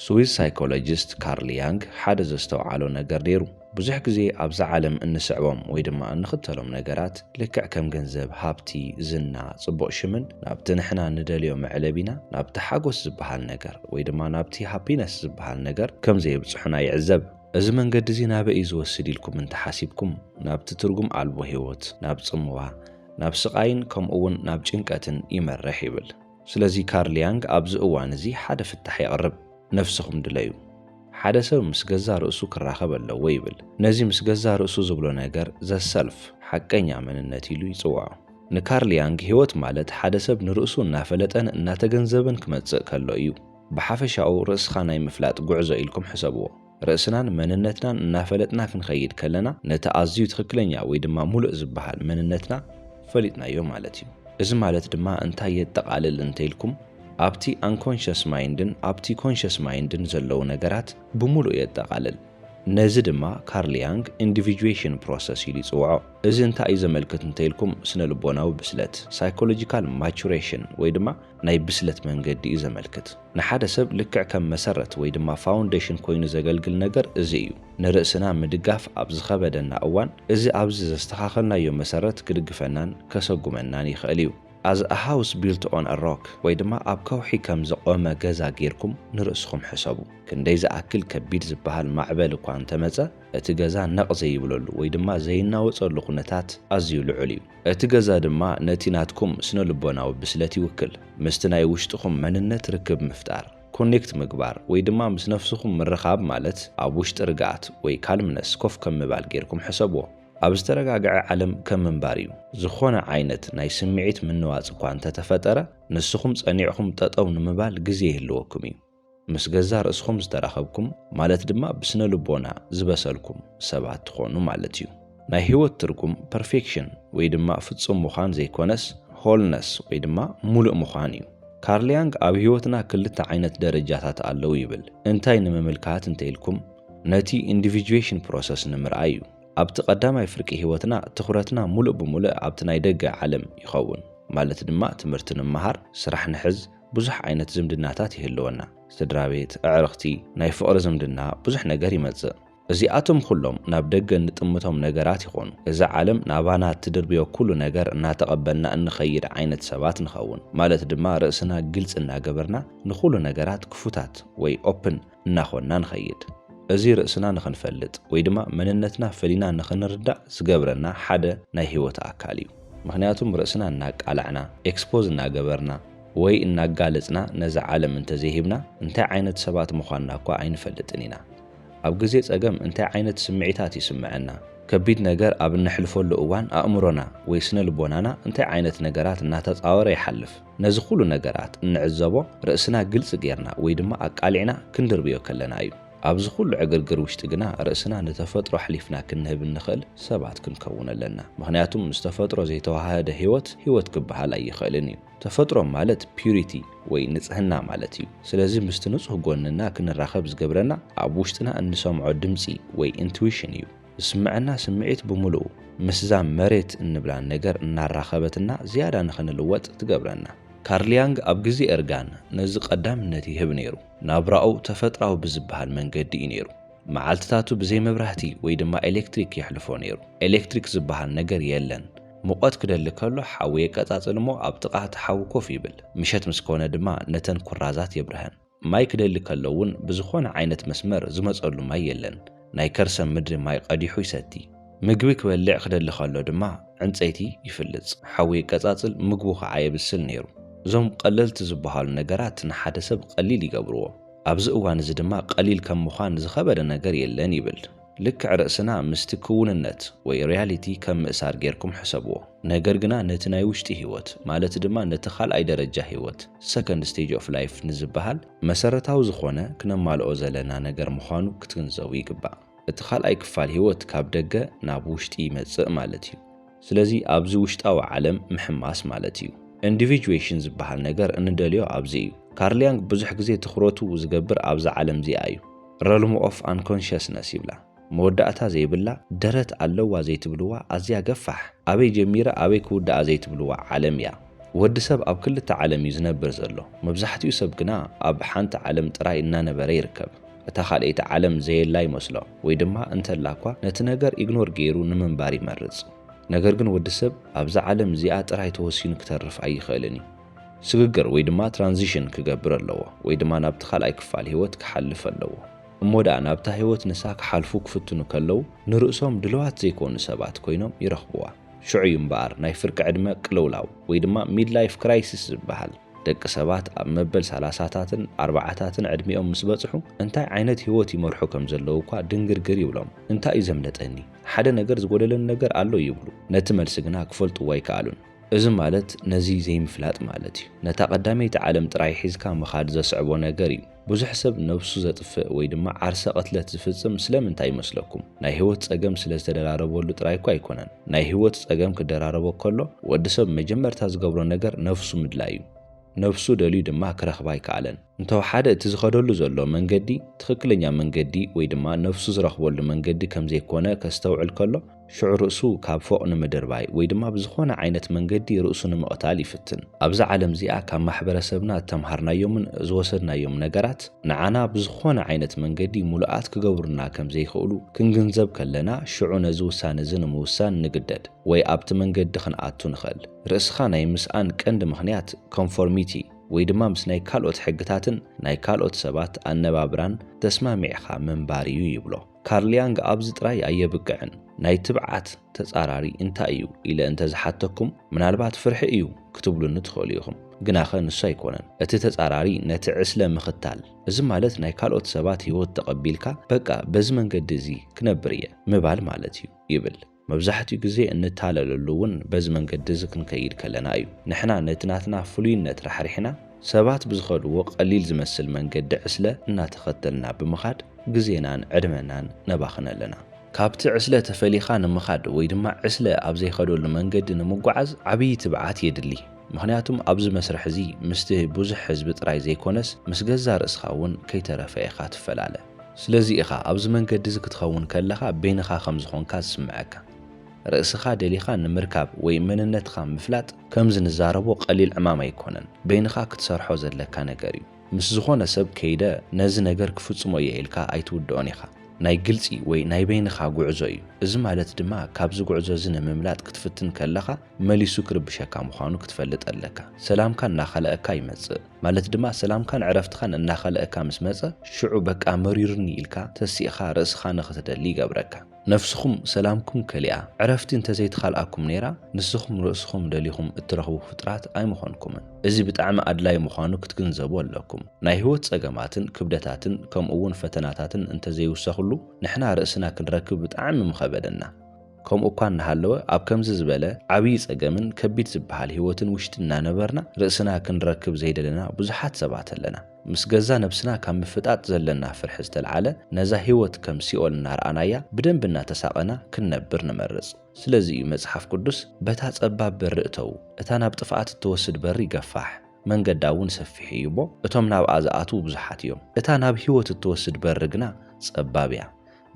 ስዊስ ሳይኮሎጂስት ካርል ያንግ ሓደ ዘስተውዓሎ ነገር ነይሩ ብዙሕ ግዜ ኣብዛ ዓለም እንስዕቦም ወይ ድማ እንኽተሎም ነገራት ልክዕ ከም ገንዘብ ሃብቲ ዝና ጽቡቕ ሽምን ናብቲ ንሕና ንደልዮ መዕለቢና ናብቲ ሓጎስ ዝበሃል ነገር ወይ ድማ ናብቲ ሃፒነስ ዝበሃል ነገር ከም ዘይብጽሑና ይዕዘብ እዚ መንገዲ እዚ ናበይ ዝወስድ ኢልኩም እንተሓሲብኩም ናብቲ ትርጉም ኣልቦ ህይወት ናብ ጽምዋ ናብ ስቃይን ከምኡውን ናብ ጭንቀትን ይመርሕ ይብል ስለዚ ካርል ያንግ ኣብዚ እዋን እዚ ሓደ ፍታሕ ይቐርብ ነፍስኹም ድለዩ ሓደ ሰብ ምስ ገዛ ርእሱ ክራኸብ ኣለዎ ይብል ነዚ ምስ ገዛ ርእሱ ዝብሎ ነገር ዘሰልፍ ሓቀኛ መንነት ኢሉ ይጽዋዖ ንካርል ያንግ ህይወት ማለት ሓደ ሰብ ንርእሱ እናፈለጠን እናተገንዘበን ክመጽእ ከሎ እዩ ብሓፈሻኡ ርእስኻ ናይ ምፍላጥ ጉዕዞ ኢልኩም ሕሰብዎ ርእስናን መንነትናን እናፈለጥና ክንኸይድ ከለና ነቲ ኣዝዩ ትክክለኛ ወይ ድማ ሙሉእ ዝበሃል መንነትና ፈሊጥናዮ ማለት እዩ እዚ ማለት ድማ እንታይ የጠቃልል እንተይልኩም ኣብቲ አንኮንሽስ ማይንድን ኣብቲ ኮንሽስ ማይንድን ዘለው ነገራት ብሙሉእ የጠቃልል ነዚ ድማ ካርል ያንግ ኢንዲቪጁዌሽን ፕሮሰስ ኢሉ ይጽውዖ እዚ እንታይ እዩ ዘመልክት እንተይልኩም ስነ ልቦናዊ ብስለት ሳይኮሎጂካል ማቹሬሽን ወይ ድማ ናይ ብስለት መንገዲ እዩ ዘመልክት ንሓደ ሰብ ልክዕ ከም መሰረት ወይ ድማ ፋውንዴሽን ኮይኑ ዘገልግል ነገር እዚ እዩ ንርእስና ምድጋፍ ኣብ ዝኸበደና እዋን እዚ ኣብዚ ዘስተኻኸልናዮ መሰረት ክድግፈናን ከሰጉመናን ይኽእል እዩ as a house built on a rock ወይ ድማ ኣብ ከውሒ ከም ዝቆመ ገዛ ጌርኩም ንርእስኩም ሕሰቡ ክንደይ ዝኣክል ከቢድ ዝበሃል ማዕበል እኳ እንተመጸ እቲ ገዛ ነቕ ዘይብለሉ ወይ ድማ ዘይናወጸሉ ኩነታት ኣዝዩ ልዑል እዩ እቲ ገዛ ድማ ነቲ ናትኩም ስነ ልቦናዊ ብስለት ይውክል ምስቲ ናይ ውሽጥኩም መንነት ርክብ ምፍጣር ኮኔክት ምግባር ወይ ድማ ምስ ነፍስኩም ምርኻብ ማለት ኣብ ውሽጢ ርግኣት ወይ ካልምነስ ኮፍ ከም ምባል ጌርኩም ሕሰብዎ ኣብ ዝተረጋግዐ ዓለም ከም ምንባር እዩ ዝኾነ ዓይነት ናይ ስምዒት ምንዋጽ እኳ እንተተፈጠረ ንስኹም ጸኒዕኹም ጠጠው ንምባል ግዜ ይህልወኩም እዩ ምስ ገዛ ርእስኹም ዝተራኸብኩም ማለት ድማ ብስነ ልቦና ዝበሰልኩም ሰባት ትኾኑ ማለት እዩ ናይ ህይወት ትርጉም ፐርፌክሽን ወይ ድማ ፍጹም ምዃን ዘይኮነስ ሆልነስ ወይ ድማ ሙሉእ ምዃን እዩ ካርል ያንግ ኣብ ህይወትና ክልተ ዓይነት ደረጃታት ኣለዉ ይብል እንታይ ንምምልካት እንተይልኩም ነቲ ኢንዲቪጁዌሽን ፕሮሰስ ንምርኣይ እዩ ኣብቲ ቀዳማይ ፍርቂ ህይወትና ትኹረትና ሙሉእ ብሙሉእ ኣብቲ ናይ ደገ ዓለም ይኸውን ማለት ድማ ትምህርቲ ንምሃር ስራሕ ንሕዝ ብዙሕ ዓይነት ዝምድናታት ይህልወና ስድራቤት ኣዕርኽቲ ናይ ፍቕሪ ዝምድና ብዙሕ ነገር ይመጽእ እዚኣቶም ኩሎም ናብ ደገ ንጥምቶም ነገራት ይኾኑ እዚ ዓለም ናባና ትድርብዮ ኩሉ ነገር እናተቐበልና እንኸይድ ዓይነት ሰባት ንኸውን ማለት ድማ ርእስና ግልጽ እናገበርና ንኹሉ ነገራት ክፉታት ወይ ኦፕን እናኾንና ንኸይድ እዚ ርእስና ንኽንፈልጥ ወይ ድማ መንነትና ፈሊና ንኽንርዳእ ዝገብረና ሓደ ናይ ህይወት ኣካል እዩ ምክንያቱም ርእስና እናቃልዕና ኤክስፖዝ እናገበርና ወይ እናጋለጽና ነዚ ዓለም እንተዘይሂብና እንታይ ዓይነት ሰባት ምዃንና እኳ ኣይንፈልጥን ኢና ኣብ ግዜ ጸገም እንታይ ዓይነት ስምዒታት ይስምዐና ከቢድ ነገር ኣብ እንሕልፈሉ እዋን ኣእምሮና ወይ ስነ ልቦናና እንታይ ዓይነት ነገራት እናተጻወረ ይሓልፍ ነዚ ኩሉ ነገራት እንዕዘቦ ርእስና ግልጽ ጌርና ወይ ድማ ኣቃሊዕና ክንድርብዮ ከለና እዩ ኣብዚ ኩሉ ዕግርግር ውሽጢ ግና ርእስና ንተፈጥሮ ሕሊፍና ክንህብ እንኽእል ሰባት ክንከውን ኣለና ምክንያቱም ምስ ተፈጥሮ ዘይተዋሃደ ህይወት ክበሃል ኣይኽእልን እዩ ተፈጥሮ ማለት ፒዩሪቲ ወይ ንጽህና ማለት እዩ ስለዚ ምስቲ ንጹህ ጎንና ክንራኸብ ዝገብረና ኣብ ውሽጥና እንሰምዖ ድምፂ ወይ ኢንቱዊሽን እዩ ዝስምዐና ስምዒት ብምሉእ ምስዛ መሬት እንብላን ነገር እናራኸበትና ዝያዳ ንኽንልወጥ ትገብረና ካርል ያንግ ኣብ ግዜ እርጋን ነዚ ቀዳምነት ይህብ ነይሩ ናብራኡ ተፈጥራዊ ብዝበሃል መንገዲ እዩ ነይሩ መዓልትታቱ ብዘይ መብራህቲ ወይ ድማ ኤሌክትሪክ ይሕልፎ ነይሩ ኤሌክትሪክ ዝበሃል ነገር የለን ሙቐት ክደሊ ከሎ ሓዊ የቀጻጽል እሞ ኣብ ጥቓ እቲ ሓዊ ኮፍ ይብል ምሸት ምስ ኮነ ድማ ነተን ኩራዛት የብርሃን ማይ ክደሊ ከሎ እውን ብዝኾነ ዓይነት መስመር ዝመጸሉ ማይ የለን ናይ ከርሰ ምድሪ ማይ ቀዲሑ ይሰቲ ምግቢ ክበልዕ ክደሊ ከሎ ድማ ዕንፀይቲ ይፍልጽ ሓዊ የቀጻጽል ምግቡ ከዓ የብስል ነይሩ እዞም ቀለልቲ ዝበሃሉ ነገራት ንሓደ ሰብ ቀሊል ይገብርዎ ኣብዚ እዋን እዚ ድማ ቀሊል ከም ምዃን ዝኸበደ ነገር የለን ይብል ልክዕ ርእስና ምስቲ ክውንነት ወይ ሪያሊቲ ከም ምእሳር ጌርኩም ሕሰብዎ ነገር ግና ነቲ ናይ ውሽጢ ህይወት ማለት ድማ ነቲ ካልኣይ ደረጃ ህይወት ሰከንድ ስቴጅ ኦፍ ላይፍ ንዝበሃል መሰረታዊ ዝኾነ ክነማልኦ ዘለና ነገር ምዃኑ ክትግንዘቡ ይግባእ እቲ ካልኣይ ክፋል ህይወት ካብ ደገ ናብ ውሽጢ ይመጽእ ማለት እዩ ስለዚ ኣብዚ ውሽጣዊ ዓለም ምሕማስ ማለት እዩ ኢንዲቪጁዌሽን ዝበሃል ነገር እንደልዮ ኣብዚ እዩ ካርል ያንግ ብዙሕ ግዜ ትኹረቱ ዝገብር ኣብዚ ዓለም እዚኣ እዩ ረልም ኦፍ አንኮንሽስነስ ይብላ መወዳእታ ዘይብላ ደረት ኣለዋ ዘይትብልዋ ኣዝያ ገፋሕ ኣበይ ጀሚረ ኣበይ ክውዳኣ ዘይትብልዋ ዓለም እያ ወዲ ሰብ ኣብ ክልተ ዓለም እዩ ዝነብር ዘሎ መብዛሕትኡ ሰብ ግና ኣብ ሓንቲ ዓለም ጥራይ እናነበረ ይርከብ እታ ካልአይቲ ዓለም ዘየላ ይመስሎ ወይ ድማ እንተላኳ ነቲ ነገር ኢግኖር ገይሩ ንምንባር ይመርጽ ነገር ግን ወዲ ሰብ ኣብዛ ዓለም እዚኣ ጥራይ ተወሲኑ ክተርፍ ኣይኽእልን ስግግር ወይ ድማ ትራንዚሽን ክገብር ኣለዎ ወይ ድማ ናብቲ ካልኣይ ክፋል ህይወት ክሓልፍ ኣለዎ እሞዳ ናብታ ህይወት ንሳ ክሓልፉ ክፍትኑ ከለው ንርእሶም ድልዋት ዘይኮኑ ሰባት ኮይኖም ይረኽብዋ ሽዑ እምበኣር ናይ ፍርቂ ዕድመ ቅልውላው ወይ ድማ ሚድ ላይፍ ክራይሲስ ዝበሃል ደቂ ሰባት ኣብ መበል 30ታትን 40ታትን ዕድሚኦም ምስ በጽሑ እንታይ ዓይነት ህይወት ይመርሑ ከም ዘለዉ እኳ ድንግርግር ይብሎም እንታይ እዩ ዘምለጠኒ ሓደ ነገር ዝጎደለን ነገር ኣሎ ይብሉ ነቲ መልሲ ግና ክፈልጥዎ ኣይከኣሉን እዚ ማለት ነዚ ዘይምፍላጥ ማለት እዩ ነታ ቀዳመይቲ ዓለም ጥራይ ሒዝካ ምኻድ ዘስዕቦ ነገር እዩ ብዙሕ ሰብ ነፍሱ ዘጥፍእ ወይ ድማ ዓርሰ ቀትለት ዝፍጽም ስለምንታይ ይመስለኩም ናይ ህይወት ጸገም ስለ ዝተደራረበሉ ጥራይ እኳ ኣይኮነን ናይ ህይወት ጸገም ክደራረቦ ከሎ ወዲ ሰብ መጀመርታ ዝገብሮ ነገር ነፍሱ ምድላይ እዩ ነፍሱ ደልዩ ድማ ክረኽባ ኣይከኣለን እንተው ሓደ እቲ ዝኸደሉ ዘሎ መንገዲ ትክክለኛ መንገዲ ወይ ድማ ነፍሱ ዝረኽበሉ መንገዲ ከም ዘይኮነ ከስተውዕል ከሎ ሽዑ ርእሱ ካብ ፎቕ ንምድርባይ ወይ ድማ ብዝኾነ ዓይነት መንገዲ ርእሱ ንምቕታል ይፍትን ኣብዛ ዓለም እዚኣ ካብ ማሕበረሰብና ተምሃርናዮምን ዝወሰድናዮም ነገራት ንዓና ብዝኾነ ዓይነት መንገዲ ሙሉኣት ክገብሩና ከም ዘይኽእሉ ክንግንዘብ ከለና ሽዑ ነዚ ውሳነ እዚ ንምውሳን ንግደድ ወይ ኣብቲ መንገዲ ክንኣቱ ንኽእል ርእስኻ ናይ ምስኣን ቀንዲ ምኽንያት ኮንፎርሚቲ ወይ ድማ ምስ ናይ ካልኦት ሕግታትን ናይ ካልኦት ሰባት ኣነባብራን ተስማሚዕኻ ምንባር እዩ ይብሎ ካርል ያንግ ኣብዚ ጥራይ ኣየብቅዕን ናይ ትብዓት ተጻራሪ እንታይ እዩ ኢለ እንተ ዝሓተኩም ምናልባት ፍርሒ እዩ ክትብሉኒ ትኽእሉ ኢኹም ግናኸ ንሱ ኣይኮነን እቲ ተጻራሪ ነቲ ዕስለ ምኽታል እዚ ማለት ናይ ካልኦት ሰባት ህይወት ተቐቢልካ በቃ በዚ መንገዲ እዚ ክነብር እየ ምባል ማለት እዩ ይብል መብዛሕትኡ ግዜ እንታለለሉ እውን በዚ መንገዲ እዚ ክንከይድ ከለና እዩ ንሕና ነቲ ናትና ፍሉይነት ራሕሪሕና ሰባት ብዝኸድዎ ቀሊል ዝመስል መንገዲ ዕስለ እናተኸተልና ብምኻድ ግዜናን ዕድመናን ነባኽን ኣለና ካብቲ ዕስለ ተፈሊኻ ንምኻድ ወይ ድማ ዕስለ ኣብ ዘይኸደሉ መንገዲ ንምጓዓዝ ዓብዪ ትብዓት የድሊ ምክንያቱም ኣብዚ መስርሕ እዚ ምስቲ ብዙሕ ህዝቢ ጥራይ ዘይኮነስ ምስ ገዛ ርእስኻ እውን ከይተረፈ ኢኻ ትፈላለ ስለዚ ኢኻ ኣብዚ መንገዲ እዚ ክትኸውን ከለኻ በይንኻ ከም ዝኾንካ ዝስምዐካ ርእስኻ ደሊኻ ንምርካብ ወይ መንነትኻ ምፍላጥ ከም ዝንዛረቦ ቀሊል ዕማም ኣይኮነን በይንኻ ክትሰርሖ ዘለካ ነገር እዩ ምስ ዝኾነ ሰብ ከይደ ነዚ ነገር ክፍጽሞ እየ ኢልካ ኣይትውድኦን ኢኻ ናይ ግልጺ ወይ ናይ በይንኻ ጉዕዞ እዩ እዚ ማለት ድማ ካብዚ ጉዕዞ እዚ ንምምላጥ ክትፍትን ከለኻ መሊሱ ክርብሸካ ምዃኑ ክትፈልጥ ኣለካ ሰላምካ እናኸለአካ ይመጽእ ማለት ድማ ሰላምካን ዕረፍትኻን እናኸለአካ ምስ መጸ ሽዑ በቃ መሪርኒ ኢልካ ተሲእኻ ርእስኻ ንኽትደሊ ይገብረካ ነፍስኹም ሰላምኩም ከሊኣ ዕረፍቲ እንተዘይትኻልኣኩም ነይራ ንስኹም ርእስኹም ደሊኹም እትረኽቡ ፍጥራት ኣይምኾንኩምን እዚ ብጣዕሚ ኣድላይ ምዃኑ ክትግንዘቡ ኣለኩም ናይ ህይወት ጸገማትን ክብደታትን ከምኡውን ፈተናታትን እንተዘይውሰኽሉ ንሕና ርእስና ክንረክብ ብጣዕሚ ምኸበደና ከምኡ እኳ እናሃለወ ኣብ ከምዚ ዝበለ ዓብዪ ጸገምን ከቢድ ዝበሃል ህይወትን ውሽጢ እናነበርና ርእስና ክንረክብ ዘይደለና ብዙሓት ሰባት ኣለና ምስ ገዛ ነብስና ካብ ምፍጣጥ ዘለና ፍርሒ ዝተልዓለ ነዛ ህይወት ከም ሲኦል እናርኣናያ ብደንብ እናተሳቐና ክንነብር ንመርጽ ስለዚ እዩ መጽሓፍ ቅዱስ በታ ጸባብ በሪ እተው እታ ናብ ጥፍኣት እትወስድ በሪ ይገፋሕ መንገዳ እውን ሰፊሕ እዩ እሞ እቶም ናብኣ ዝኣትዉ ብዙሓት እዮም እታ ናብ ህይወት እትወስድ በሪ ግና ጸባብ እያ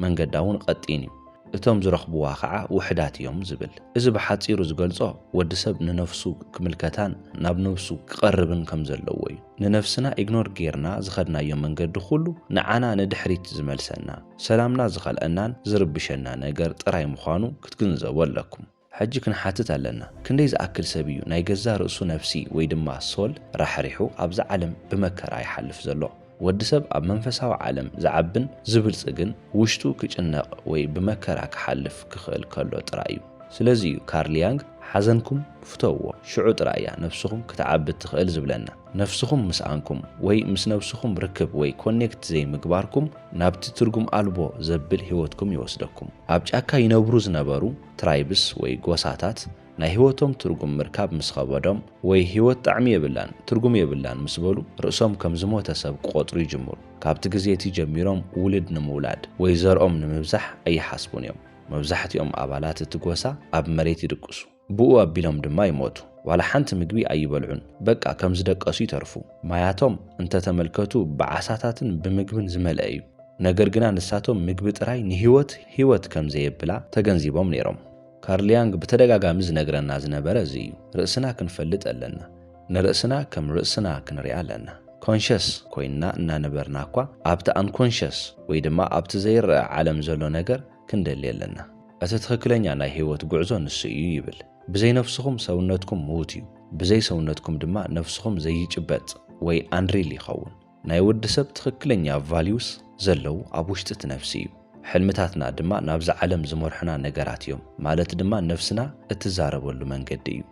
መንገዳ እውን ቀጢን እዩ እቶም ዝረኽብዋ ከዓ ውሕዳት እዮም ዝብል እዚ ብሓጺሩ ዝገልጾ ወዲ ሰብ ንነፍሱ ክምልከታን ናብ ነፍሱ ክቐርብን ከም ዘለዎ እዩ ንነፍስና ኢግኖር ጌርና ዝኸድናዮ መንገዲ ኩሉ ንዓና ንድሕሪት ዝመልሰና ሰላምና ዝኸልአናን ዝርብሸና ነገር ጥራይ ምዃኑ ክትግንዘቡ ኣለኩም ሕጂ ክንሓትት ኣለና ክንደይ ዝኣክል ሰብ እዩ ናይ ገዛ ርእሱ ነፍሲ ወይ ድማ ሶል ራሕሪሑ ኣብዛ ዓለም ብመከራ ይሓልፍ ዘሎ ወዲ ሰብ ኣብ መንፈሳዊ ዓለም ዝዓብን ዝብልጽግን ውሽጡ ክጭነቕ ወይ ብመከራ ክሓልፍ ክኽእል ከሎ ጥራይ እዩ ስለዚ እዩ ካርል ያንግ ሓዘንኩም ፍተውዎ ሽዑ ጥራይ እያ ነፍስኹም ክትዓብት ትኽእል ዝብለና ነፍስኹም ምስኣንኩም ወይ ምስ ነፍስኹም ርክብ ወይ ኮኔክት ዘይምግባርኩም ናብቲ ትርጉም ኣልቦ ዘብል ህይወትኩም ይወስደኩም ኣብ ጫካ ይነብሩ ዝነበሩ ትራይብስ ወይ ጎሳታት ናይ ህይወቶም ትርጉም ምርካብ ምስ ኸበዶም ወይ ህይወት ጣዕሚ የብላን ትርጉም የብላን ምስ በሉ ርእሶም ከም ዝሞተ ሰብ ክቆጥሩ ይጅምሩ ካብቲ ግዜ እቲ ጀሚሮም ውልድ ንምውላድ ወይ ዘርኦም ንምብዛሕ ኣይሓስቡን እዮም መብዛሕትኦም ኣባላት እቲ ጎሳ ኣብ መሬት ይድቅሱ ብኡ ኣቢሎም ድማ ይሞቱ ዋላ ሓንቲ ምግቢ ኣይበልዑን በቃ ከም ዝደቀሱ ይተርፉ ማያቶም እንተተመልከቱ ብዓሳታትን ብምግብን ዝመልአ እዩ ነገር ግና ንሳቶም ምግቢ ጥራይ ንህይወት ከም ዘየብላ ተገንዚቦም ነይሮም ካርል ያንግ በተደጋጋሚ ዝነግረና ዝነበረ እዚ እዩ ርእስና ክንፈልጥ ኣለና ንርእስና ከም ርእስና ክንሪኣ ኣለና ኮንሽስ ኮይና እናነበርና እኳ ኣብቲ አንኮንሽስ ወይ ድማ ኣብቲ ዘይረአ ዓለም ዘሎ ነገር ክንደሊ ኣለና እቲ ትክክለኛ ናይ ህይወት ጉዕዞ ንሱ እዩ ይብል ብዘይ ነፍስኩም ሰውነትኩም ምውት እዩ ብዘይ ሰውነትኩም ድማ ነፍስኩም ዘይጭበጥ ወይ አንሪል ይኸውን ናይ ወዲ ሰብ ትክክለኛ ቫልዩስ ዘለው ኣብ ውሽጢ እቲ ነፍሲ እዩ ሕልምታትና ድማ ናብዚ ዓለም ዝመርሑና ነገራት እዮም ማለት ድማ ነፍስና እትዛረበሉ መንገዲ እዩ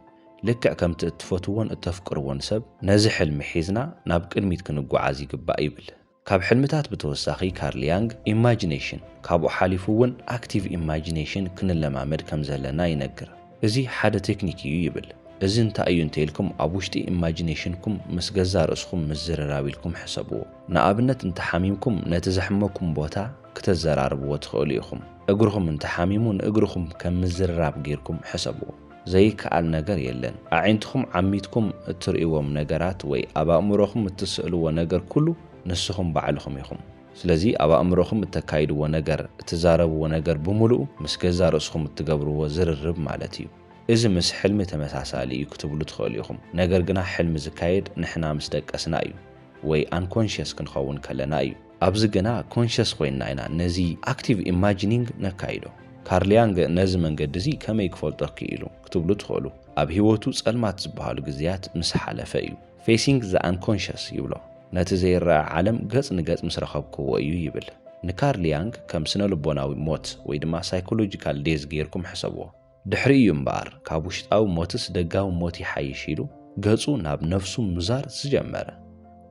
ልክዕ ከምቲ እትፈትዎን እተፍቅርዎን ሰብ ነዚ ሕልሚ ሒዝና ናብ ቅድሚት ክንጓዓዝ ይግባእ ይብል ካብ ሕልምታት ብተወሳኺ ካርል ያንግ ኢማጂኔሽን ካብኡ ሓሊፉ እውን ኣክቲቭ ኢማጂኔሽን ክንለማመድ ከም ዘለና ይነግር እዚ ሓደ ቴክኒክ እዩ ይብል እዚ እንታይ እዩ እንተኢልኩም ኣብ ውሽጢ ኢማጂኔሽንኩም ምስ ገዛ ርእስኩም ምዝርራብ ኢልኩም ሕሰብዎ ንኣብነት እንተሓሚምኩም ነቲ ዘሕመኩም ቦታ ክትዘራርብዎ ትኽእሉ ኢኹም እግርኩም እንተሓሚሙ ንእግርኩም ከም ምዝርራብ ጌርኩም ሕሰብዎ ዘይከኣል ነገር የለን ኣዒንትኩም ዓሚትኩም እትርእይዎም ነገራት ወይ ኣብ ኣእምሮኩም እትስእልዎ ነገር ኩሉ ንስኹም ባዕልኹም ኢኹም ስለዚ ኣብ ኣእምሮኩም እተካይድዎ ነገር እትዛረብዎ ነገር ብምሉኡ ምስ ገዛ ርእስኩም እትገብርዎ ዝርርብ ማለት እዩ እዚ ምስ ሕልሚ ተመሳሳሊ እዩ ክትብሉ ትኽእሉ ኢኹም ነገር ግና ሕልሚ ዝካየድ ንሕና ምስ ደቀስና እዩ ወይ አንኮንሽስ ክንኸውን ከለና እዩ ኣብዚ ግና ኮንሽስ ኮይና ኢና ነዚ ኣክቲቭ ኢማጂኒንግ ነካይዶ ካርል ያንግ ነዚ መንገዲ እዚ ከመይ ክፈልጦ ክኢሉ ክትብሉ ትኽእሉ ኣብ ህይወቱ ጸልማት ዝበሃሉ ግዜያት ምስ ሓለፈ እዩ ፌሲንግ ዘ አንኮንሽስ ይብሎ ነቲ ዘይረአ ዓለም ገጽ ንገጽ ምስ ረኸብክዎ እዩ ይብል ንካርል ያንግ ከም ስነ ልቦናዊ ሞት ወይ ድማ ሳይኮሎጂካል ዴዝ ጌርኩም ሕሰብዎ ድሕሪ እዩ እምበኣር ካብ ውሽጣዊ ሞትስ ደጋዊ ሞት ይሓይሽ ኢሉ ገጹ ናብ ነፍሱ ምዛር ዝጀመረ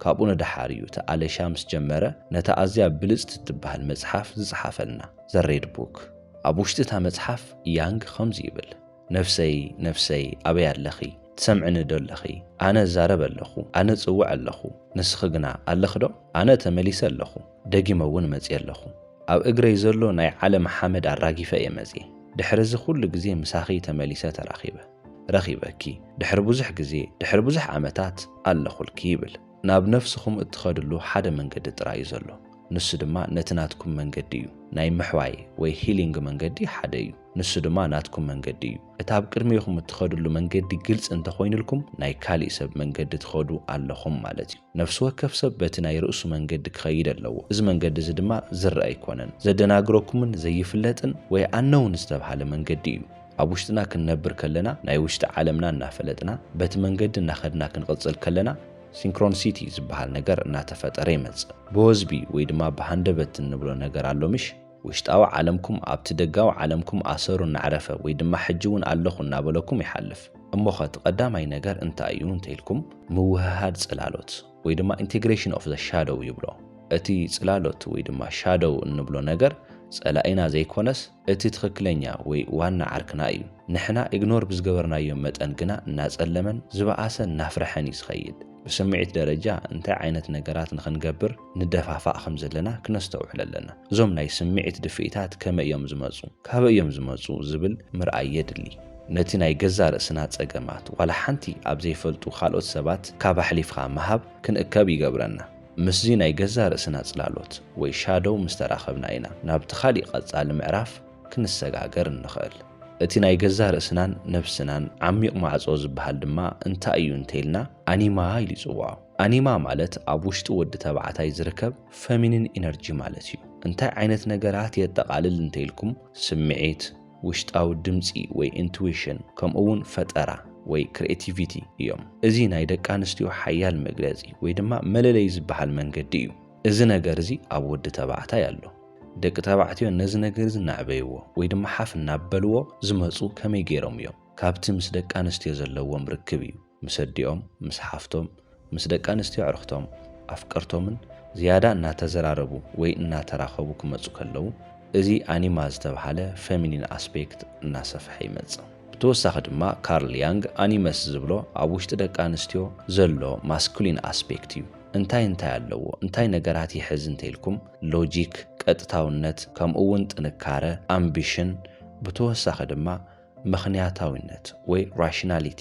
ካብኡ ንድሓር እዩ እቲ ኣለሻ ምስ ጀመረ ነታ ኣዝያ ብልጽቲ እትበሃል መጽሓፍ ዝጸሓፈልና ዘ ሬድ ቡክ ኣብ ውሽጢ እታ መጽሓፍ ያንግ ከምዚ ይብል ነፍሰይ ኣበይ ኣለኺ ትሰምዕኒ ዶ ኣለኺ ኣነ ዛረብ ኣለኹ ኣነ ጽውዕ ኣለኹ ንስኺ ግና ኣለኽ ዶ ኣነ ተመሊሰ ኣለኹ ደጊመ እውን መጺ ኣለኹ ኣብ እግረይ ዘሎ ናይ ዓለም ሓመድ ኣራጊፈ እየ መጺ ድሕሪ እዚ ኩሉ ግዜ ምሳኺ ተመሊሰ ረኺበኪ ድሕሪ ብዙሕ ግዜ ድሕሪ ብዙሕ ዓመታት ኣለኹልኪ ይብል ናብ ነፍስኹም እትኸድሉ ሓደ መንገዲ ጥራይ ዘሎ ንሱ ድማ ነቲ ናትኩም መንገዲ እዩ ናይ ምሕዋይ ወይ ሂሊንግ መንገዲ ሓደ እዩ ንሱ ድማ ናትኩም መንገዲ እዩ እቲ ኣብ ቅድሚኹም እትኸድሉ መንገዲ ግልጽ እንተኾይኑልኩም ናይ ካልእ ሰብ መንገዲ ትኸዱ ኣለኹም ማለት እዩ ነፍሲ ወከፍ ሰብ በቲ ናይ ርእሱ መንገዲ ክኸይድ ኣለዎ እዚ መንገዲ እዚ ድማ ዝርአ ኣይኮነን ዘደናግረኩምን ዘይፍለጥን ወይ ኣነውን ዝተባሃለ መንገዲ እዩ ኣብ ውሽጥና ክንነብር ከለና ናይ ውሽጢ ዓለምና እናፈለጥና በቲ መንገዲ እናኸድና ክንቕጽል ከለና ሲንክሮኒሲቲ ዝበሃል ነገር እናተፈጠረ ይመጽእ ብወዝቢ ወይ ድማ ብሃንደበት እንብሎ ነገር ኣሎ ምሽ ውሽጣዊ ዓለምኩም ኣብቲ ደጋዊ ዓለምኩም ኣሰሩ እናዕረፈ ወይ ድማ ሕጂ እውን ኣለኹ እናበለኩም ይሓልፍ እሞኸ እቲ ቀዳማይ ነገር እንታይ እዩ እንተኢልኩም ምውህሃድ ጽላሎት ወይ ድማ ኢንቴግሬሽን ኦፍ ዘ ሻዶው ይብሎ እቲ ጽላሎት ወይ ድማ ሻዶው እንብሎ ነገር ጸላኢና ዘይኮነስ እቲ ትክክለኛ ወይ ዋና ዓርክና እዩ ንሕና ኢግኖር ብዝገበርናዮ መጠን ግና እናጸለመን ዝበኣሰ እናፍረሐን እዩ ዝኸይድ ብስምዒት ደረጃ እንታይ ዓይነት ነገራት ንኽንገብር ንደፋፋእ ከም ዘለና ክነስተውዕል ኣለና እዞም ናይ ስምዒት ድፍኢታት ከመይ እዮም ዝመጹ ካበይ እዮም ዝመጹ ዝብል ምርኣይ የድሊ ነቲ ናይ ገዛ ርእስና ጸገማት ዋላ ሓንቲ ኣብ ዘይፈልጡ ካልኦት ሰባት ካብ ኣሕሊፍኻ መሃብ ክንእከብ ይገብረና ምስዚ ናይ ገዛ ርእስና ጽላሎት ወይ ሻዶው ምስ ተራኸብና ኢና ናብቲ ኻሊእ ቐጻሊ ምዕራፍ ክንሰጋገር ንኽእል እቲ ናይ ገዛ ርእስናን ነፍስናን ዓሚቕ ማዕጾ ዝበሃል ድማ እንታይ እዩ እንተኢልና ኣኒማ ኢሉ ይጽውዖ ኣኒማ ማለት ኣብ ውሽጢ ወዲ ተባዕታይ ዝርከብ ፌሚኒን ኢነርጂ ማለት እዩ እንታይ ዓይነት ነገራት የጠቓልል እንተኢልኩም ስምዒት ውሽጣዊ ድምፂ ወይ ኢንቱዊሽን ከምኡውን ፈጠራ ወይ ክሪኤቲቪቲ እዮም እዚ ናይ ደቂ ኣንስትዮ ሓያል መግለጺ ወይ ድማ መለለይ ዝበሃል መንገዲ እዩ እዚ ነገር እዚ ኣብ ወዲ ተባዕታይ ኣሎ ደቂ ተባዕትዮ ነዚ ነገር ዝናዕበይዎ ወይ ድማ ሓፍ እናበልዎ ዝመጹ ከመይ ገይሮም እዮም ካብቲ ምስ ደቂ ኣንስትዮ ዘለዎም ርክብ እዩ ምስ ኣዲኦም ምስ ሓፍቶም ምስ ደቂ ኣንስትዮ ኣዕርኽቶም ኣፍቀርቶምን ዝያዳ እናተዘራረቡ ወይ እናተራኸቡ ክመጹ ከለዉ እዚ ኣኒማ ዝተባሃለ ፌሚኒን ኣስፔክት እናሰፍሐ ይመጽእ ብተወሳኺ ድማ ካርል ያንግ ኣኒመስ ዝብሎ ኣብ ውሽጢ ደቂ ኣንስትዮ ዘሎ ማስኩሊን ኣስፔክት እዩ እንታይ ኣለዎ እንታይ ነገራት ይሕዝ እንተኢልኩም ሎጂክ ቀጥታውነት ከምኡውን ጥንካረ ኣምቢሽን ብተወሳኺ ድማ ምኽንያታዊነት ወይ ራሽናሊቲ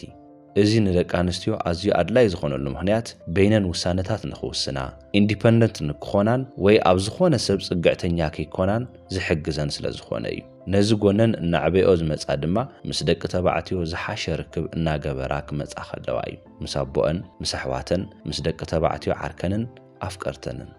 እዚ ንደቂ ኣንስትዮ ኣዝዩ ኣድላይ ዝኾነሉ ምኽንያት በይነን ውሳነታት ንኽውስና ኢንዲፐንደንት ንክኾናን ወይ ኣብ ዝኾነ ሰብ ጽግዕተኛ ከይኮናን ዝሕግዘን ስለ ዝኾነ እዩ ነዚ ጎነን እናዕበዮ ዝመጻ ድማ ምስ ደቂ ተባዕትዮ ዝሓሸ ርክብ እናገበራ ክመጻ ከለዋ እዩ ምስ ኣቦአን ምስ ኣሕዋተን ምስ ደቂ ተባዕትዮ ዓርከንን ኣፍቀርተንን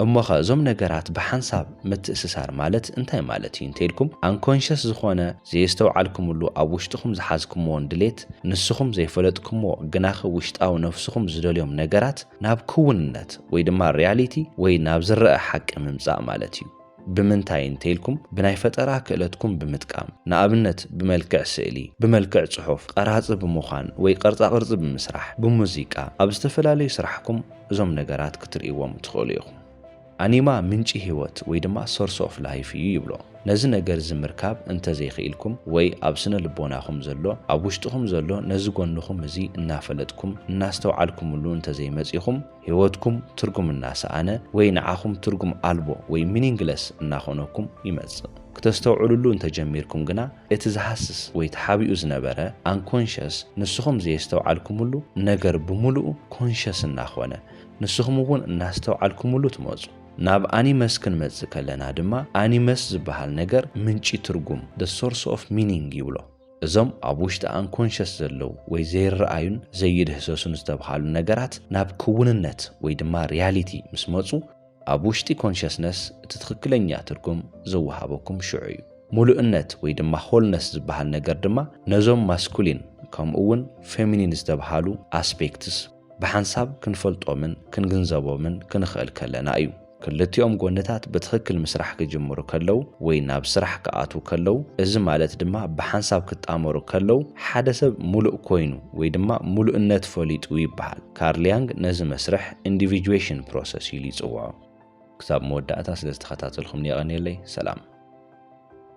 እሞኸ እዞም ነገራት ብሓንሳብ ምትእስሳር ማለት እንታይ ማለት እዩ እንተይልኩም አንኮንሽስ ዝኾነ ዘየስተውዓልኩምሉ ኣብ ውሽጥኩም ዝሓዝኩምዎን ድሌት ንስኹም ዘይፈለጥኩምዎ ግናኸ ውሽጣዊ ነፍስኹም ዝደልዮም ነገራት ናብ ክውንነት ወይ ድማ ሪያሊቲ ወይ ናብ ዝረአ ሓቂ ምምጻእ ማለት እዩ ብምንታይ እንተይልኩም ብናይ ፈጠራ ክእለትኩም ብምጥቃም ንኣብነት ብመልክዕ ስእሊ ብመልክዕ ጽሑፍ ቀራጺ ብምዃን ወይ ቅርጻቅርጺ ብምስራሕ ብሙዚቃ ኣብ ዝተፈላለዩ ስራሕኩም እዞም ነገራት ክትርእይዎም ትኽእሉ ኢኹም ኣኒማ ምንጪ ህይወት ወይ ድማ ሶርስ ኦፍ ላይፍ እዩ ይብሎ ነዚ ነገር ዝምርካብ እንተዘይኽኢልኩም ወይ ኣብ ስነ ልቦናኹም ዘሎ ኣብ ውሽጥኹም ዘሎ ነዚ ጎንኹም እዚ እናፈለጥኩም እናስተውዓልኩምሉ እንተዘይመጺኹም ህይወትኩም ትርጉም እናሰኣነ ወይ ንዓኹም ትርጉም ኣልቦ ወይ ሚኒንግለስ እናኾነኩም ይመጽእ ክተስተውዕሉሉ እንተጀሚርኩም ግና እቲ ዝሃስስ ወይ ተሓቢኡ ዝነበረ አንኮንሽስ ንስኹም ዘየስተውዓልኩምሉ ነገር ብምሉኡ ኮንሽስ እናኾነ ንስኹም እውን እናስተውዓልኩምሉ ትመጹ ናብ ኣኒመስ ክንመጽእ ከለና ድማ ኣኒመስ ዝበሃል ነገር ምንጪ ትርጉም the source of meaning ይብሎ እዞም ኣብ ውሽጢ አንኮንሽስ ዘለው ወይ ዘይረኣዩን ዘይድህሰሱን ዝተብሃሉ ነገራት ናብ ክውንነት ወይ ድማ ሪያሊቲ ምስ መጹ ኣብ ውሽጢ ኮንሽስነስ እቲ ትክክለኛ ትርጉም ዝወሃበኩም ሽዑ እዩ ሙሉእነት ወይ ድማ ሆልነስ ዝበሃል ነገር ድማ ነዞም ማስኩሊን ከምኡ እውን ፌሚኒን ዝተብሃሉ ኣስፔክትስ ብሓንሳብ ክንፈልጦምን ክንግንዘቦምን ክንኽእል ከለና እዩ ክልቲኦም ጎነታት በትክክል ምስራሕ ክጅምሩ ከለው ወይ ናብ ስራሕ ክኣትዉ ከለው እዚ ማለት ድማ ብሓንሳብ ክጣመሩ ከለው ሓደ ሰብ ሙሉእ ኮይኑ ወይ ድማ ሙሉእነት ፈሊጡ ይበሃል ካርል ያንግ ነዚ መስርሕ ኢንዲቪጁዌሽን ፕሮሰስ ኢሉ ይጽውዖ ክሳብ መወዳእታ ስለ ዝተኸታተልኩም የቀኒየለይ ሰላም